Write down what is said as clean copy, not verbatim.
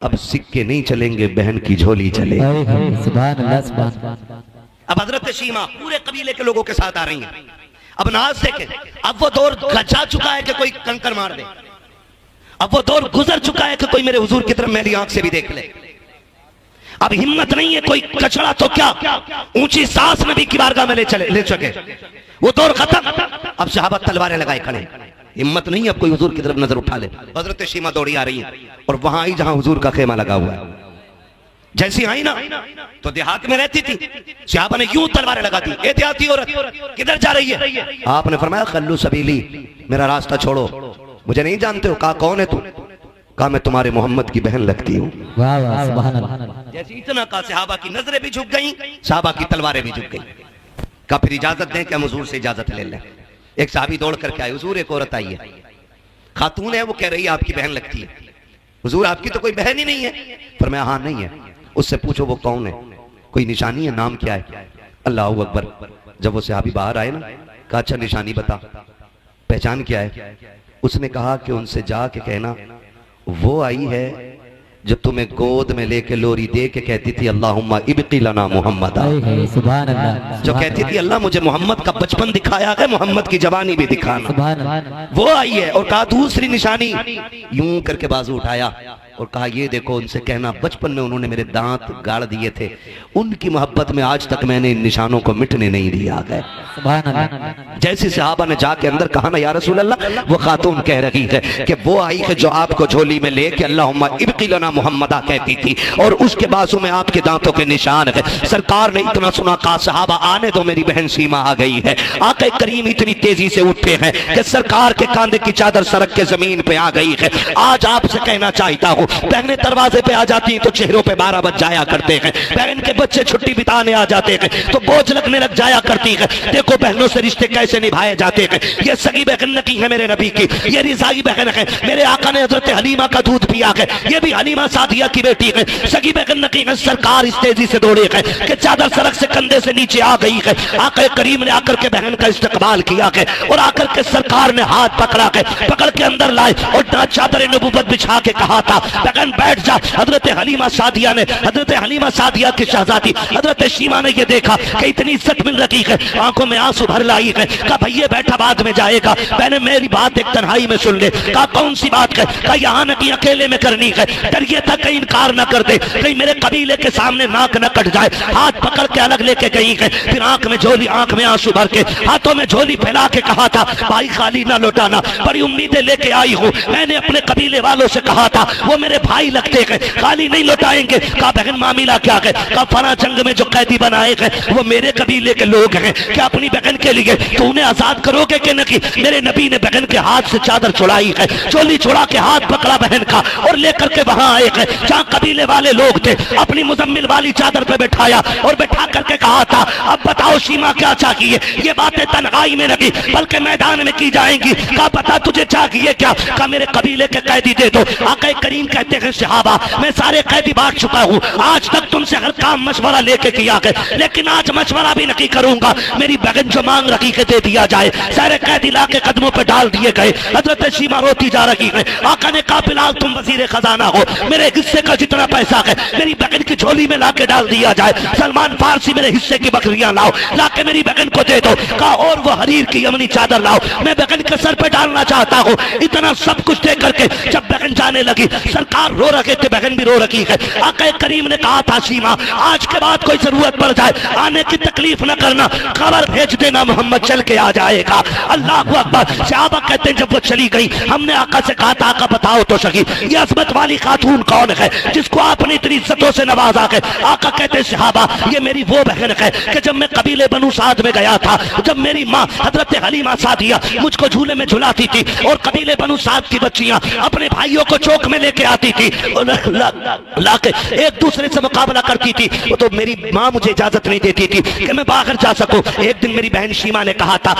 اب سکے نہیں چلیں گے، بہن کی جھولی چلے۔ سبحان اللہ سبحان اللہ۔ اب حضرت شیمہ پورے قبیلے کے لوگوں کے ساتھ آ رہی ہیں۔ اب ناز دیکھیں، اب وہ دور جا چکا ہے کہ کوئی کنکر مار دے، اب وہ دور گزر چکا ہے کہ کوئی میرے حضور کی طرف میری آنکھ سے بھی دیکھ لے۔ اب ہمت نہیں ہے کوئی کچڑا تو کیا اونچی سانس نبی کی بارگاہ میں لے چکے، وہ دور ختم۔ اب صحابہ تلواریں لگائے کھڑے، ہمت نہیں اب کوئی حضور کی طرف نظر اٹھا لے۔ حضرت شیمہ دوڑی آ رہی ہیں اور وہاں آئی جہاں حضور کا خیمہ لگا ہوا ہے۔ جیسی آئی نا تو دیہات میں رہتی تھی، صحابہ نے یوں تلواریں لگا دی، اے دیہاتی عورت کدھر جا رہی ہے؟ آپ نے فرمایا خلو سبیلی، میرا راستہ چھوڑو، مجھے نہیں جانتے ہو؟ کہا کون ہے تو؟ کہا میں تمہارے محمد کی بہن لگتی ہوں۔ واہ واہ سبحان اللہ۔ جیسے اتنا کہا صحابہ کی نظریں بھی جھک گئیں، صحابہ کی تلواریں بھی جھک گئیں۔ کہا پھر اجازت دیں کہ ہم حضور سے اجازت لے لیں۔ ایک صحابی دوڑ کر کے آئے، حضور ایک عورت آئی ہے، خاتون ہے، وہ کہہ رہی ہے آپ کی بہن لگتی ہے۔ حضور آپ کی تو کوئی بہن ہی نہیں ہے۔ فرمایا ہاں نہیں ہے، اس سے پوچھو وہ کون ہے، کوئی نشانی ہے، نام کیا ہے؟ اللہ اکبر۔ جب وہ صحابی باہر آئے نا، کہا اچھا نشانی بتا، پہچان کیا ہے؟ اس نے کہا کہ ان سے جا کے کہنا وہ آئی ہے جو تمہیں گود میں لے کے لوری دے کے کہتی تھی اللہم ابقی لنا محمد، سبحان اللہ، جو کہتی تھی اللہ مجھے محمد کا بچپن دکھایا ہے، محمد کی جوانی بھی دکھانا، سبحان اللہ۔ وہ آئی ہے۔ اور کہا دوسری نشانی، یوں کر کے بازو اٹھایا اور کہا یہ دیکھو ان سے کہنا بچپن میں انہوں نے میرے دانت گاڑ دیے تھے، ان کی محبت میں آج تک میں نے ان نشانوں کو مٹنے نہیں دیا ہے۔ سبحان اللہ۔ جیسے صحابہ نے جا کے اندر کہا نا یا رسول اللہ، وہ خاتون کہہ رہی ہے کہ وہ آئی ہے جو آپ کو جھولی میں لے کے اللہم ابقی لنا محمدہ کہتی تھی، اور اس کے بازو میں آپ کے دانتوں کے نشان ہے۔ سرکار نے اتنا سنا، کہا صحابہ آنے دو، میری بہن سیمہ آ گئی ہے۔ آقا کریم اتنی تیزی سے اٹھے ہیں کہ سرکار کے کاندھے کی چادر سرک کے زمین پہ آ گئی ہے۔ آج آپ سے کہنا چاہتا ہوں، بہنیں دروازے پہ آ جاتی ہیں تو چہروں پہ 12 بج جایا کرتے ہیں، بہن کے بچے چھٹی بتانے آ جاتے ہیں تو بوجھ لگنے لگ جایا کرتی ہے۔ دیکھو بہنوں سے رشتے کیسے نبھائے جاتے ہیں۔ یہ سگی بہن نکی ہے میرے نبی کی، یہ رضائی بہن ہے، میرے آقا نے حضرت حلیمہ کا دودھ پیا ہے، یہ بھی حلیمہ سعدیہ کی بیٹی ہے، سگی بہن نکی ہے۔ سرکار اس تیزی سے دوڑے ہیں کہ چادر سرک سے کندھے سے نیچے آ گئی ہے۔ آقا کریم نے آ کر کے بہن کا استقبال کیا ہے اور آ کر کے سرکار نے ہاتھ پکڑا ہے، پکڑ کے اندر لائے اور چادر نبوت بچھا کے کہا تھا بہن بیٹھ جا۔ حضرت حلیمہ سعدیہ نے، حضرت حلیمہ سعدیہ کی شہزادی حضرت شیمہ نے یہ دیکھا کہ اتنی عزت مل رہی ہے، آنکھوں میں آنسو بھر لائی ہے۔ کہا بھئی یہ بیٹھا بعد میں جائے گا، بہنے میری بات ایک تنہائی میں سن لے۔ کہا کون سی بات ہے؟ کہا یہاں نکی اکیلے میں کرنی ہے، ڈر یہ تھا کہیں انکار نہ کر دے، کہیں میرے قبیلے کے سامنے ناک نہ کٹ جائے۔ ہاتھ پکڑ کے الگ لے کے گئی ہے، پھر آنکھ میں جھولی، آنکھ میں آنسو بھر کے، ہاتھوں میں جھولی پھیلا کے کہا تھا بھائی خالی نہ لوٹانا، بڑی امیدیں لے کے آئی ہوں، میں نے اپنے قبیلے والوں سے کہا تھا وہ میرے بھائی لگتے ہیں، خالی نہیں لوٹائیں گے۔ کہا بہن معاملہ کیا ہے؟ کہا فلاں جنگ میں جو قیدی بنائے ہیں وہ میرے قبیلے کے لوگ ہیں، کیا اپنی بہن کے لیے تو انہیں آزاد کرو گے کہ نہیں؟ میرے نبی نے بہن کے ہاتھ سے چادر چھڑائی ہے، چولی چھڑا کے ہاتھ پکڑا بہن کا اور لے کر کے وہاں آئے ہیں جہاں قبیلے والے لوگ تھے، اپنی مزمل والی چادر پہ بٹھایا اور بٹھا کر کے کہا تھا اب بتاؤ شیمہ کیا چاہیے؟ یہ باتیں تنہائی میں نہیں بلکہ میدان میں کی جائیں گی۔ کہا بتا تجھے چاہیے کیا؟ کہا میرے قبیلے کے قیدی دے دو۔ آقا کریم کہتے ہیں صحابہ میں سارے قیدی بانٹ چکا ہوں، آج تک تم سے ہر کام مشورہ لے کے کیا ہے، لیکن آج مشورہ بھی نہیں کروں گا، میری بہن جو مانگ رکھی ہے دے دیا جائے۔ سارے قیدی لا کے قدموں پہ ڈال دیے گئے۔ حضرت شیمہ روتی جا رہی ہے۔ آقا نے کہا بلال تم وزیر خزانہ ہو، میرے حصے کا جتنا پیسہ ہے میری بہن کی جھولی میں لا کے ڈال دیا جائے۔ سلمان فارسی میرے حصے کی بکریاں لاؤ، لا کے میری بہن کو دے دو۔ کہا اور وہ حریر کی یمنی چادر لاؤ، میں بہن کے سر پہ ڈالنا چاہتا ہوں۔ اتنا سب کچھ دے کر کے جب بہن جانے لگی، سرکار رو رہے تھے، بہن بھی رو رہی ہے۔ آقا کریم نے کہا تھا شیمہ آج کے بعد کوئی ضرورت پڑ جائے آنے کی تکلیف نہ کرنا، خبر بھیج دینا محمد چل کے آ جائے گا۔ اللہ اکبر۔ صحابہ کہتے ہیں جب وہ چلی گئی ہم نے آقا سے کہا تھا آقا بتاؤ تو صحیح یہ عظمت والی خاتون کون ہے جس کو آپ نے اتنی عزتوں سے نوازا ہے؟ آقا کہتے ہیں صحابہ یہ میری وہ بہن ہے کہ جب میں قبیلے بنو سعد میں گیا تھا، جب میری ماں حضرت حلیمہ سعدیہ مجھ کو جھولے میں جھلاتی تھی اور قبیلے بنو سعد کی بچیاں اپنے بھائیوں کو چوک میں لے کے آتی تھی، لا کے ایک دوسرے سے مقابلہ کرتی تھی، تو میری ماں مجھے اجازت نہیں دیتی تھی کہ میں باہر جا سکوں۔ ایک دن میری بہن شیمہ نے کہا تھا